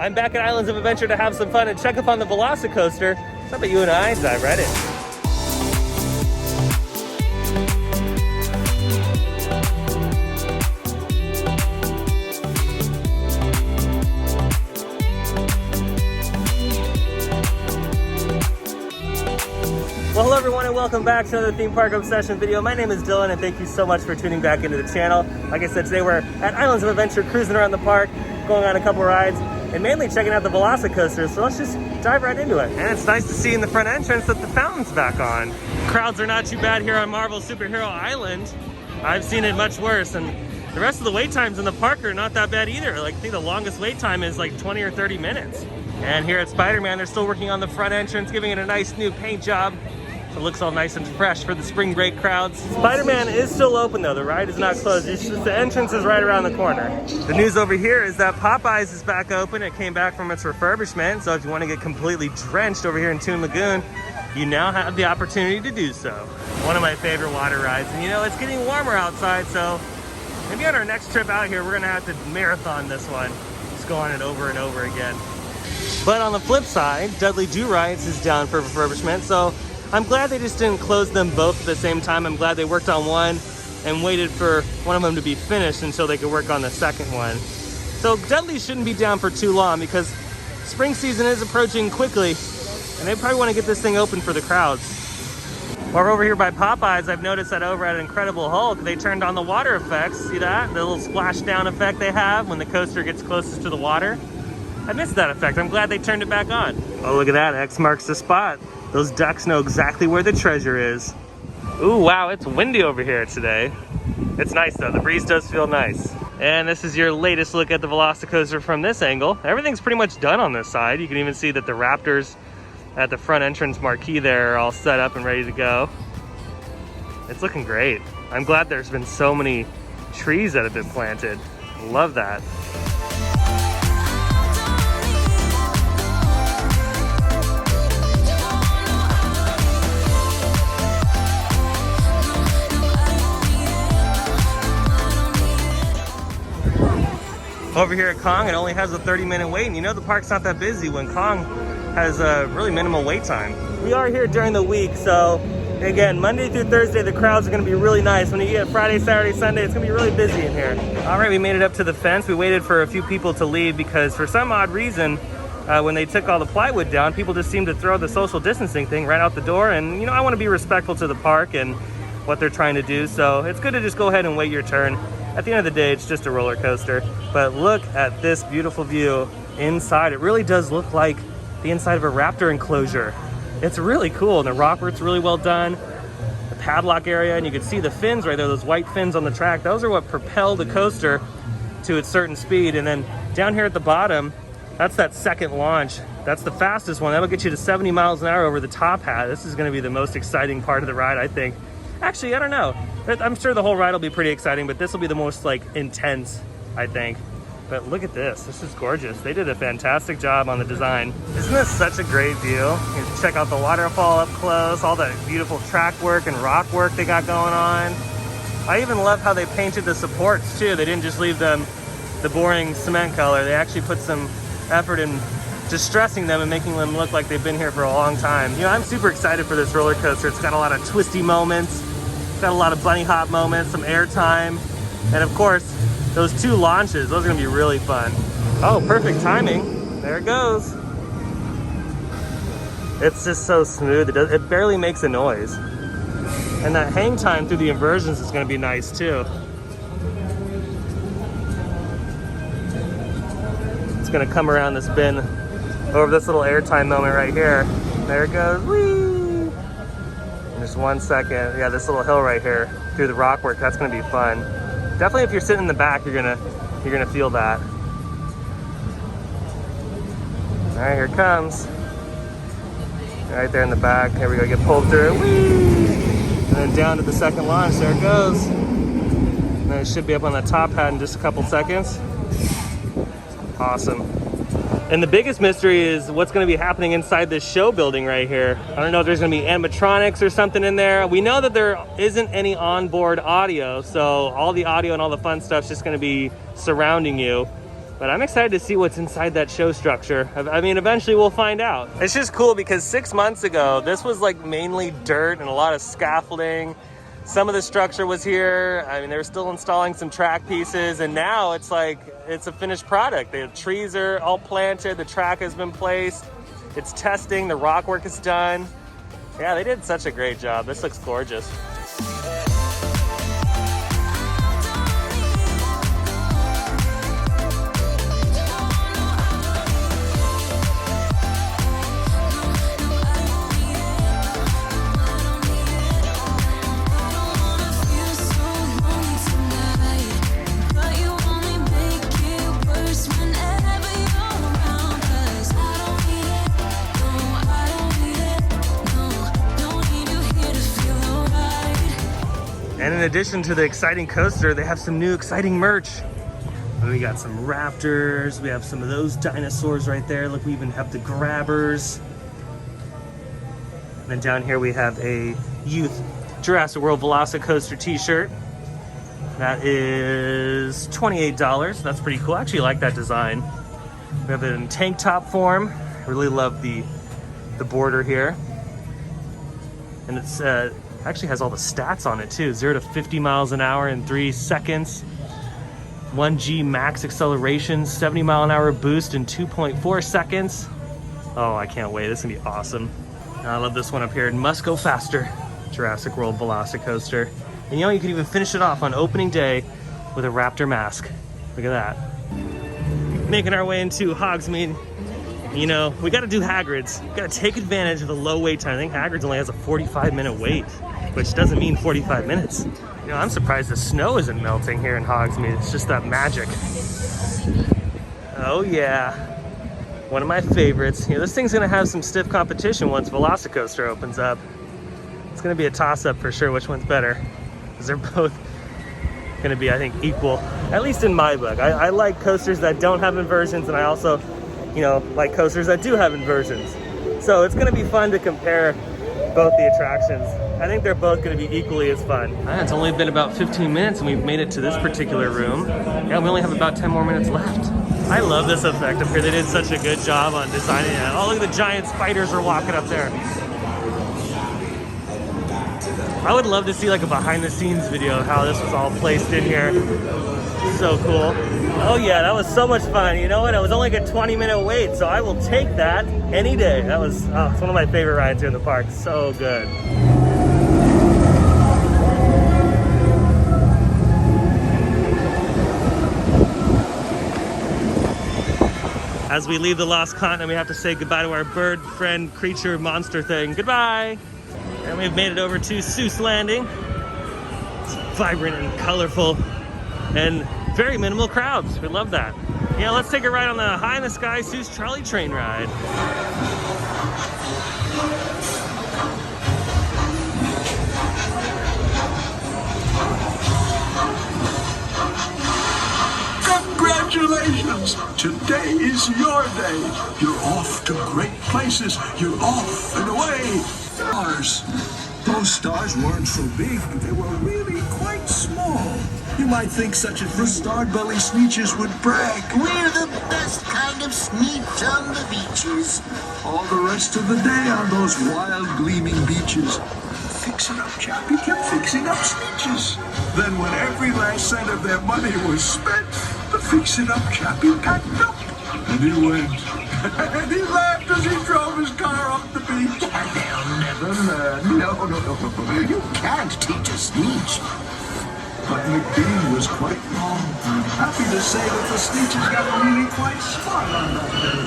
I'm back at Islands of Adventure to have some fun and check up on the VelociCoaster. How about you and I dive right in? Well, hello everyone and welcome back to another theme park obsession video. My name is Dylan and thank you so much for tuning back into the channel. Like I said, today we're at Islands of Adventure, cruising around the park, going on a couple rides, and mainly checking out the VelociCoaster. So let's just dive right into it. And it's nice to see in the front entrance that the fountain's back on. Crowds are not too bad here on Marvel Superhero Island. I've seen it much worse, and the rest of the wait times in the park are not that bad either. Like, I think the longest wait time is like 20 or 30 minutes. And here at Spider-Man, they're still working on the front entrance, giving it a nice new paint job. It looks all nice and fresh for the spring break crowds. Spider-Man is still open though. The ride is not closed. It's just the entrance is right around the corner. The news over here is that Popeyes is back open. It came back from its refurbishment. So if you want to get completely drenched over here in Toon Lagoon, you now have the opportunity to do so. One of my favorite water rides. And you know, it's getting warmer outside, so maybe on our next trip out here, we're gonna have to marathon this one. Just go on it over and over again. But on the flip side, Dudley Do Rides is down for refurbishment. So I'm glad they just didn't close them both at the same time. I'm glad they worked on one and waited for one of them to be finished until they could work on the second one. So Dudley shouldn't be down for too long because spring season is approaching quickly and they probably want to get this thing open for the crowds. While we're over here by Popeyes, I've noticed that over at Incredible Hulk, they turned on the water effects. See that? The little splashdown effect they have when the coaster gets closest to the water. I missed that effect. I'm glad they turned it back on. Oh, look at that. X marks the spot. Those ducks know exactly where the treasure is. Ooh, wow, it's windy over here today. It's nice though, the breeze does feel nice. And this is your latest look at the VelociCoaster from this angle. Everything's pretty much done on this side. You can even see that the Raptors at the front entrance marquee there are all set up and ready to go. It's looking great. I'm glad there's been so many trees that have been planted. Love that. Over here at Kong, it only has a 30-minute wait, and you know the park's not that busy when Kong has a really minimal wait time. We are here during the week, so again, Monday through Thursday, the crowds are gonna be really nice. When you get Friday, Saturday, Sunday, it's gonna be really busy in here. All right, we made it up to the fence. We waited for a few people to leave because for some odd reason, when they took all the plywood down, people just seemed to throw the social distancing thing right out the door. And you know, I wanna be respectful to the park and what they're trying to do, so it's good to just go ahead and wait your turn. At the end of the day, it's just a roller coaster. But look at this beautiful view inside. It really does look like the inside of a raptor enclosure. It's really cool, and the rock work's really well done. The padlock area, and you can see the fins right there, those white fins on the track. Those are what propel the coaster to its certain speed. And then down here at the bottom, that's that second launch. That's the fastest one. That'll get you to 70 miles an hour over the top hat. This is gonna be the most exciting part of the ride, I think. Actually, I don't know. I'm sure the whole ride will be pretty exciting, but this will be the most like intense, I think. But look at this. This is gorgeous. They did a fantastic job on the design. Isn't this such a great view? You can check out the waterfall up close, all the beautiful track work and rock work they got going on. I even love how they painted the supports too. They didn't just leave them the boring cement color. They actually put some effort in distressing them and making them look like they've been here for a long time. You know, I'm super excited for this roller coaster. It's got a lot of twisty moments. It's got a lot of bunny hop moments, some air time, and of course, those two launches, those are gonna be really fun. Oh, perfect timing. There it goes. It's just so smooth. It barely makes a noise. And that hang time through the inversions is gonna be nice too. It's gonna come around this bend over this little airtime moment right here. There it goes, whee! In just 1 second, yeah, this little hill right here through the rock work, that's gonna be fun. Definitely if you're sitting in the back, you're gonna feel that. All right, here it comes. Right there in the back, here we go, get pulled through, whee! And then down to the second launch, there it goes. And then it should be up on the top hat in just a couple seconds. Awesome. And the biggest mystery is what's going to be happening inside this show building right here. I don't know if there's going to be animatronics or something in there. We know that there isn't any onboard audio, so all the audio and all the fun stuff's just going to be surrounding you. But I'm excited to see what's inside that show structure. I mean, eventually we'll find out. It's just cool because 6 months ago, this was like mainly dirt and a lot of scaffolding. Some of the structure was here. I mean, they were still installing some track pieces, and now it's like, it's a finished product. The trees are all planted, the track has been placed, it's testing, the rock work is done. Yeah, they did such a great job. This looks gorgeous. And in addition to the exciting coaster, they have some new exciting merch. And we got some raptors, we have some of those dinosaurs right there. Look, we even have the grabbers. And then down here we have a youth Jurassic World VelociCoaster t-shirt. That is $28. That's pretty cool. I actually like that design. We have it in tank top form. I really love the border here. And it's actually has all the stats on it too. 0 to 50 miles an hour in 3 seconds. 1G max acceleration, 70 mile an hour boost in 2.4 seconds. Oh, I can't wait. This is gonna be awesome. And I love this one up here. It must go faster. Jurassic World VelociCoaster. And you know, you could even finish it off on opening day with a raptor mask. Look at that. Making our way into Hogsmeade. You know, we gotta do Hagrid's. We gotta take advantage of the low wait time. I think Hagrid's only has a 45-minute wait, which doesn't mean 45 minutes. You know, I'm surprised the snow isn't melting here in Hogsmeade. It's just that magic. Oh yeah, one of my favorites. You know, this thing's gonna have some stiff competition once VelociCoaster opens up. It's gonna be a toss-up for sure which one's better, because they're both gonna be, I think, equal, at least in my book. I like coasters that don't have inversions, and I also, you know, like coasters that do have inversions. So it's gonna be fun to compare both the attractions. I think they're both gonna be equally as fun. It's only been about 15 minutes and we've made it to this particular room. Yeah, we only have about 10 more minutes left. I love this effect up here. They did such a good job on designing it. Oh, look at the giant spiders are walking up there. I would love to see like a behind the scenes video of how this was all placed in here. So cool. Oh yeah, that was so much fun. You know what? It was only like a 20-minute wait, so I will take that any day. That was, it's one of my favorite rides here in the park. So good. As we leave the Lost Continent, we have to say goodbye to our bird friend, creature, monster thing. Goodbye. And we've made it over to Seuss Landing. It's vibrant and colorful and very minimal crowds. We love that. Yeah, let's take a ride on the High in the Sky Seuss trolley train ride. Congratulations! Today is your day. You're off to great places. You're off and away. Stars. Those stars weren't so big. They were really quite small. You might think such a thing starred belly sneetches would brag. We're the best kind of sneetch on the beaches. All the rest of the day on those wild gleaming beaches. Fixing up Chappie kept fixing up sneetches. Then when every last cent of their money was spent, the fixing up Chappie packed up. And he went. And he laughed as he drove his car up the beach. They'll never learn. No. You can't teach a sneetch. But McBean was quite wrong. I'm happy to say that the sneetches got really quite smart on that day.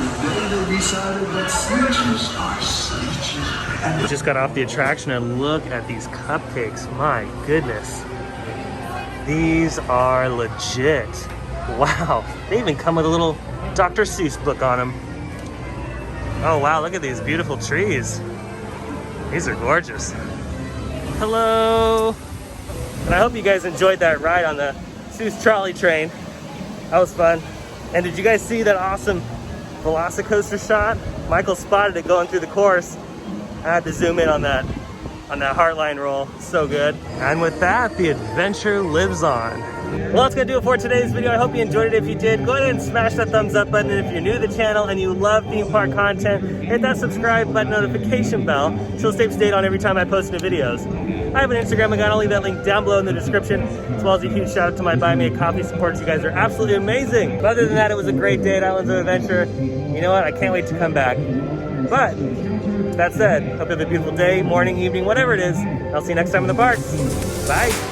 The day they decided that sneetches are sneetches. And We just got off the attraction and look at these cupcakes. My goodness. These are legit. Wow. They even come with a little Dr. Seuss book on them. Oh wow, look at these beautiful trees. These are gorgeous. Hello. And I hope you guys enjoyed that ride on the Seuss trolley train. That was fun. And did you guys see that awesome VelociCoaster shot? Michael spotted it going through the course. I had to zoom in on that heartline roll. So good. And with that, the adventure lives on. Well, that's going to do it for today's video. I hope you enjoyed it. If you did, go ahead and smash that thumbs up button. And if you're new to the channel and you love theme park content, hit that subscribe button, notification bell, so you'll stay up to date on every time I post new videos. I have an Instagram account. I'll leave that link down below in the description, as well as a huge shout out to my Buy Me a Coffee supporters. You guys are absolutely amazing. But other than that, it was a great day at Islands of Adventure. You know what? I can't wait to come back. But that said, hope you have a beautiful day, morning, evening, whatever it is. I'll see you next time in the parks. Bye.